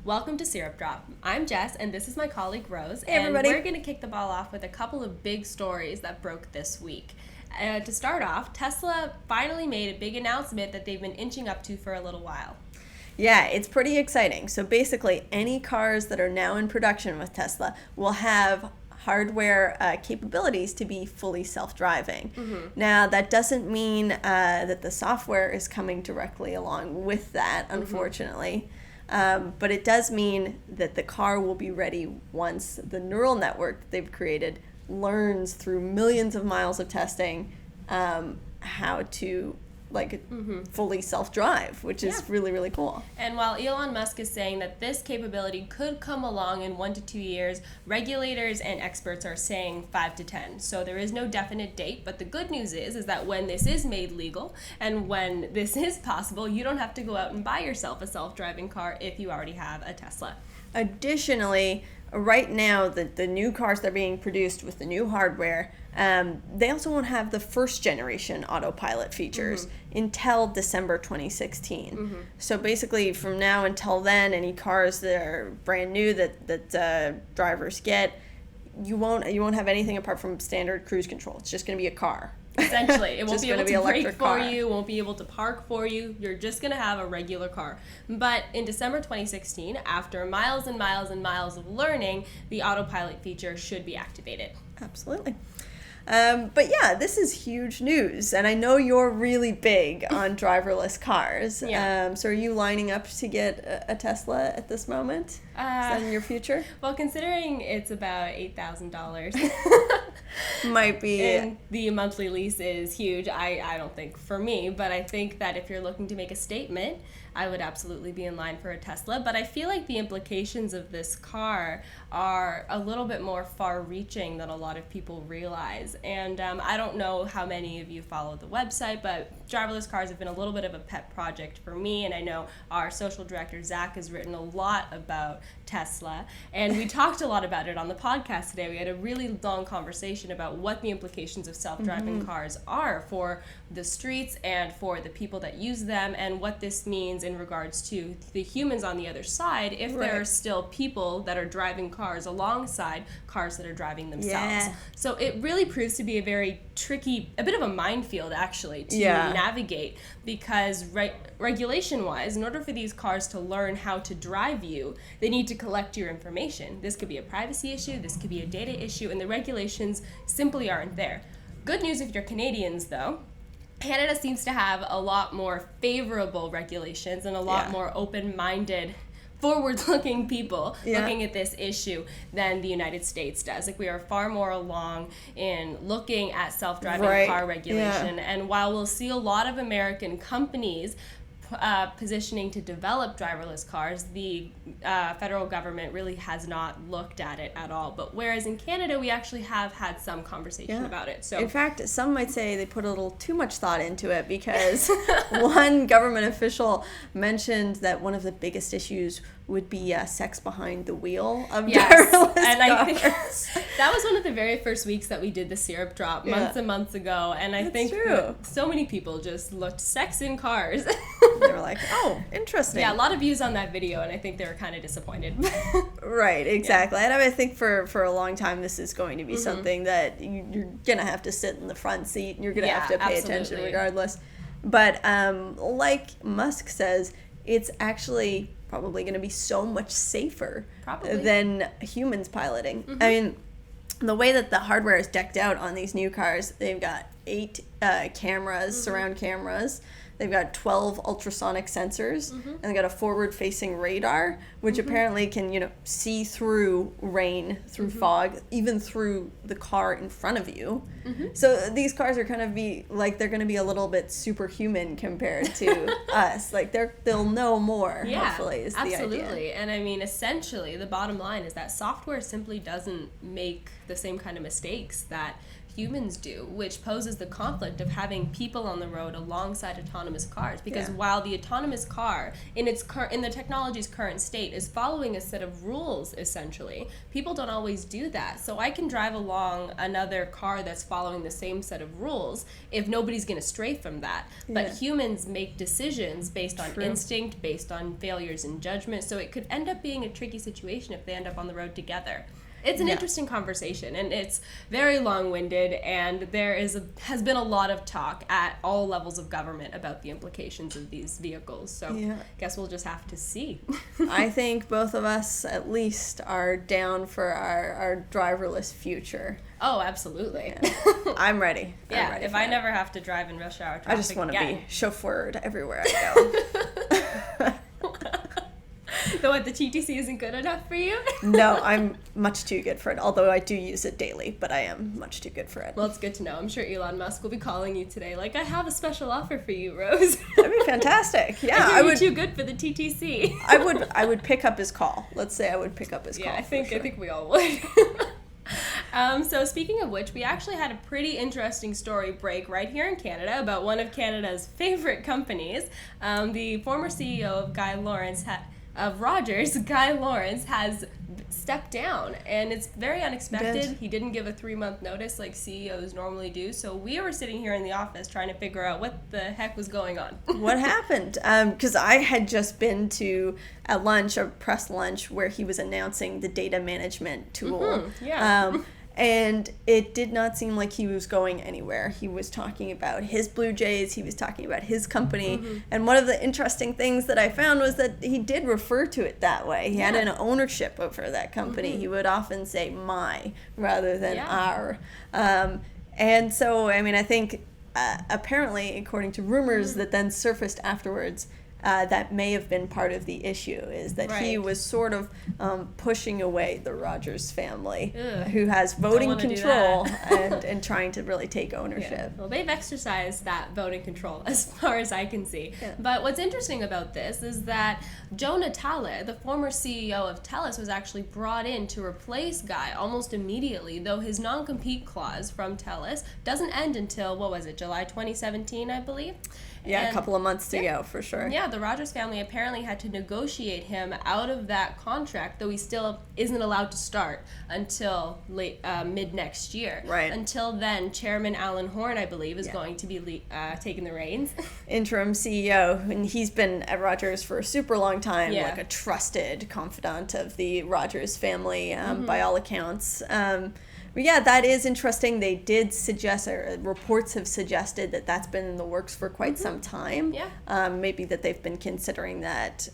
Welcome to Syrup Drop. I'm Jess, and this is my colleague Rose. Hey, everybody. And we're going to kick the ball off with a couple of big stories that broke this week. To start off, Tesla finally made a big announcement that they've been inching up to for a little while. Yeah, it's pretty exciting. So basically, any cars that are now in production with Tesla will have hardware capabilities to be fully self-driving. Now, that doesn't mean that the software is coming directly along with that, unfortunately. But it does mean that the car will be ready once the neural network that they've created learns through millions of miles of testing how to fully self-drive, which is really, really cool. And while Elon Musk is saying that this capability could come along in 1 to 2 years, regulators and experts are saying 5 to 10. So there is no definite date, but the good news is that when this is made legal and when this is possible, you don't have to go out and buy yourself a self-driving car if you already have a Tesla. Additionally, right now, the new cars that are being produced with the new hardware, they also won't have the first generation autopilot features until December 2016. So basically, from now until then, any cars that are brand new that drivers get, you won't have anything apart from standard cruise control. It's just going to be a car. Essentially, it won't Just be able gonna to be brake electric for car. you, won't be able to park for you. You're just going to have a regular car. But in December 2016, after miles and miles and miles of learning, the autopilot feature should be activated. Absolutely. But yeah, this is huge news, and I know you're really big on driverless cars. Yeah. So are you lining up to get a Tesla at this moment? Is that in your future? Well, considering it's about $8,000 Might be. and the monthly lease is huge, I don't think for me, but I think that if you're looking to make a statement, I would absolutely be in line for a Tesla. But I feel like the implications of this car are a little bit more far-reaching than a lot of people realize. And I don't know how many of you follow the website, but driverless cars have been a little bit of a pet project for me. And I know our social director, Zach, has written a lot about Tesla. And we talked a lot about it on the podcast today. We had a really long conversation about what the implications of self-driving cars are for the streets and for the people that use them, and what this means in regards to the humans on the other side if there are still people that are driving cars alongside cars that are driving themselves. Yeah. So it really proves to be a very tricky, a bit of a minefield actually to navigate, because regulation-wise, in order for these cars to learn how to drive you, they need to collect your information. This could be a privacy issue, this could be a data issue, and the regulations simply aren't there. Good news if you're Canadians, though. Canada seems to have a lot more favorable regulations and a lot more open-minded, forward-looking people looking at this issue than the United States does. Like, we are far more along in looking at self-driving car regulation. And while we'll see a lot of American companies positioning to develop driverless cars, the federal government really has not looked at it at all. But whereas in Canada, we actually have had some conversation about it. So in fact, some might say they put a little too much thought into it, because one government official mentioned that one of the biggest issues would be sex behind the wheel of driverless and cars. I think that was one of the very first weeks that we did the Syrup Drop months and months ago, and I think so many people just looked sex in cars. They were like, oh, interesting. Yeah, a lot of views on that video, and I think they were kind of disappointed. Right, exactly. And I think for a long time, this is going to be something that you're going to have to sit in the front seat, and you're going to have to pay attention regardless. But like Musk says, it's actually probably going to be so much safer than humans piloting. I mean, the way that the hardware is decked out on these new cars, they've got 8 cameras, surround cameras. They've got 12 ultrasonic sensors, and they've got a forward-facing radar, which apparently can, see through rain, through fog, even through the car in front of you. So these cars are they're going to be a little bit superhuman compared to us. Like, they'll know more, hopefully, is the idea. Absolutely. And I mean, essentially, the bottom line is that software simply doesn't make the same kind of mistakes that humans do, which poses the conflict of having people on the road alongside autonomous cars. Because while the autonomous car, in the technology's current state, is following a set of rules, essentially, people don't always do that. So I can drive along another car that's following the same set of rules if nobody's going to stray from that. But humans make decisions based on instinct, based on failures in judgment. So it could end up being a tricky situation if they end up on the road together. It's an interesting conversation, and it's very long-winded, and has been a lot of talk at all levels of government about the implications of these vehicles. So I guess we'll just have to see. I think both of us, at least, are down for our driverless future. Oh, absolutely. Yeah. I'm ready. Yeah, I'm ready if I never have to drive in rush hour traffic I just want to be chauffeured everywhere I go. Though what, the TTC isn't good enough for you? No, I'm much too good for it, although I do use it daily, but I am much too good for it. Well, it's good to know. I'm sure Elon Musk will be calling you today like, I have a special offer for you, Rose. That'd be fantastic. Yeah, I would. You're too good for the TTC. I would pick up his call. Let's say I would pick up his call. Yeah, I think we all would. So speaking of which, we actually had a pretty interesting story break right here in Canada about one of Canada's favorite companies. The former CEO of Rogers, Guy Lawrence, has stepped down, and it's very unexpected. He didn't give a 3-month notice like CEOs normally do, so we were sitting here in the office trying to figure out what the heck was going on. What happened? Because I had just been to a press lunch, where he was announcing the data management tool. Mm-hmm. Yeah. And it did not seem like he was going anywhere. He was talking about his Blue Jays. He was talking about his company. Mm-hmm. And one of the interesting things that I found was that he did refer to it that way. He had an ownership over that company. Mm-hmm. He would often say my rather than our. And so, I mean, I think apparently, according to rumors that then surfaced afterwards, that may have been part of the issue, is that he was sort of pushing away the Rogers family, who has voting control and trying to really take ownership. Yeah. Well, they've exercised that voting control as far as I can see. Yeah. But what's interesting about this is that Joe Natale, the former CEO of TELUS, was actually brought in to replace Guy almost immediately, though his non-compete clause from TELUS doesn't end until, July 2017, I believe? Yeah, a couple of months to go, for sure. Yeah, the Rogers family apparently had to negotiate him out of that contract, though he still isn't allowed to start until mid next year. Right. Until then, Chairman Alan Horn, I believe, is going to be taking the reins. Interim CEO, and he's been at Rogers for a super long time, like a trusted confidant of the Rogers family, by all accounts. But yeah, that is interesting. They did suggest, or reports have suggested, that that's been in the works for quite some time. Yeah. Maybe that they've been considering that,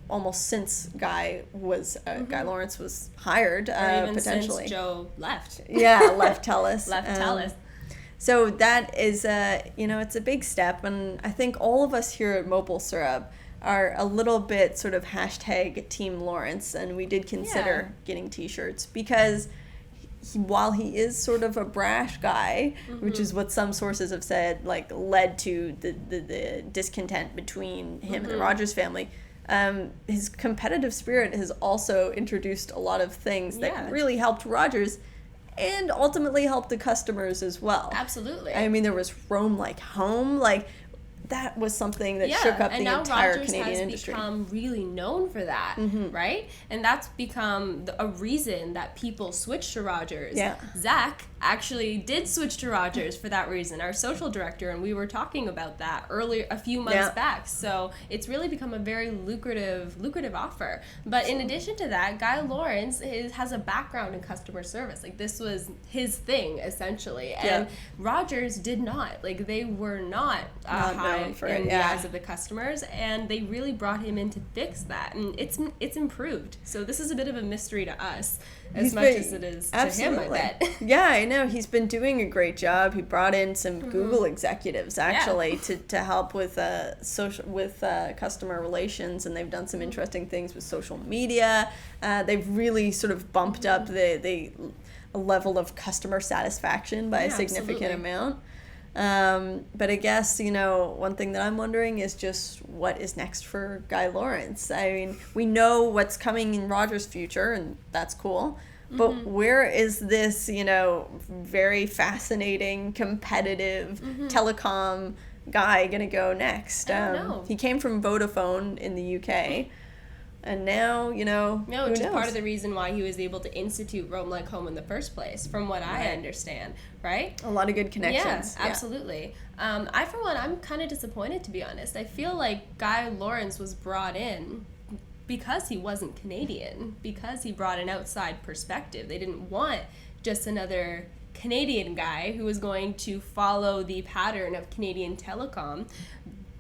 almost since Guy Lawrence was hired, or even potentially. Since Joe left. Yeah, left TELUS. TELUS. So that is, it's a big step, and I think all of us here at Mobile Syrup are a little bit sort of hashtag Team Lawrence, and we did consider getting T-shirts because while he is sort of a brash guy, which is what some sources have said, like, led to the discontent between him and the Rogers family, his competitive spirit has also introduced a lot of things that really helped Rogers and ultimately helped the customers as well. Absolutely. I mean, there was Roam Like Home, that was something that shook up the entire Canadian industry. And now Rogers has become really known for that, right? And that's become a reason that people switch to Rogers. Yeah. Zach actually did switch to Rogers for that reason, our social director, and we were talking about that earlier, a few months back. So it's really become a very lucrative offer. But in addition to that, Guy Lawrence has a background in customer service. Like, this was his thing, essentially. And Rogers did not. Like, they were not high in the eyes of the customers, and they really brought him in to fix that, and it's improved. So this is a bit of a mystery to us, as much as it is to him, I bet. Yeah, I know. He's been doing a great job. He brought in some Google executives, actually, to help with customer relations, and they've done some interesting things with social media. They've really sort of bumped up the level of customer satisfaction by a significant amount. But I guess, one thing that I'm wondering is just what is next for Guy Lawrence. I mean, we know what's coming in Rogers' future, and that's cool. But where is this, very fascinating, competitive telecom guy gonna go next? I don't know. He came from Vodafone in the UK. And now, which is part of the reason why he was able to institute Roam Like Home in the first place, from what I understand, right? A lot of good connections. Yeah, absolutely. I, for one, I'm kind of disappointed, to be honest. I feel like Guy Lawrence was brought in because he wasn't Canadian, because he brought an outside perspective. They didn't want just another Canadian guy who was going to follow the pattern of Canadian telecom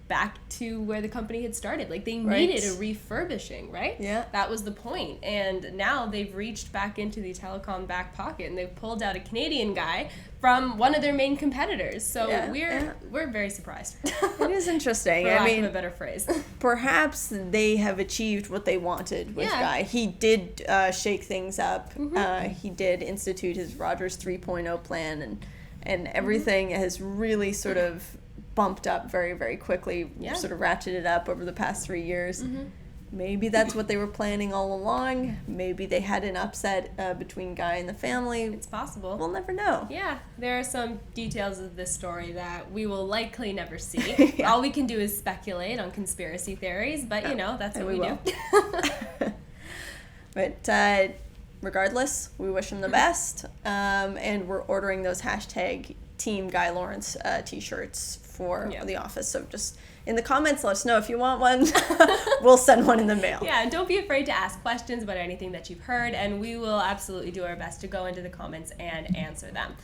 back to where the company had started. Like, they needed a refurbishing, right? Yeah. That was the point. And now they've reached back into the telecom back pocket, and they've pulled out a Canadian guy from one of their main competitors. So we're very surprised. It is interesting. For lack of a better phrase. Perhaps they have achieved what they wanted with Guy. He did shake things up. He did institute his Rogers 3.0 plan, and everything has really sort of bumped up very, very quickly, sort of ratcheted up over the past 3 years. Maybe that's what they were planning all along. Maybe they had an upset between Guy and the family. It's possible. We'll never know. Yeah, there are some details of this story that we will likely never see. All we can do is speculate on conspiracy theories, but that's what we do. But regardless, we wish him the best, and we're ordering those hashtag Team Guy Lawrence t-shirts for the office. So just in the comments, let us know if you want one. We'll send one in the mail. Yeah, and don't be afraid to ask questions about anything that you've heard, and we will absolutely do our best to go into the comments and answer them.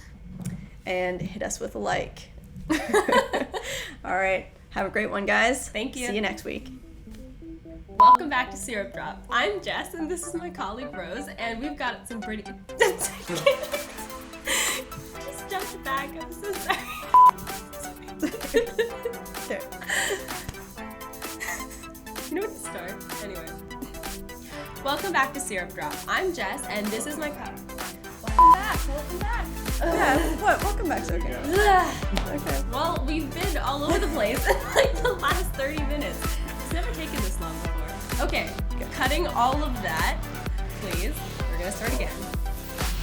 And hit us with a like. All right. Have a great one, guys. Thank you. See you next week. Welcome back to Syrup Drop. I'm Jess, and this is my colleague Rose, and we've got some pretty... Just jumped back. I'm so sorry. There. You know what to start? Anyway. Welcome back to Syrup Drop. I'm Jess, and this is my Welcome back. Yeah, what? Welcome back's okay. Okay. Well, we've been all over the place in like the last 30 minutes. It's never taken this long before. Okay, cutting all of that, please. We're gonna start again.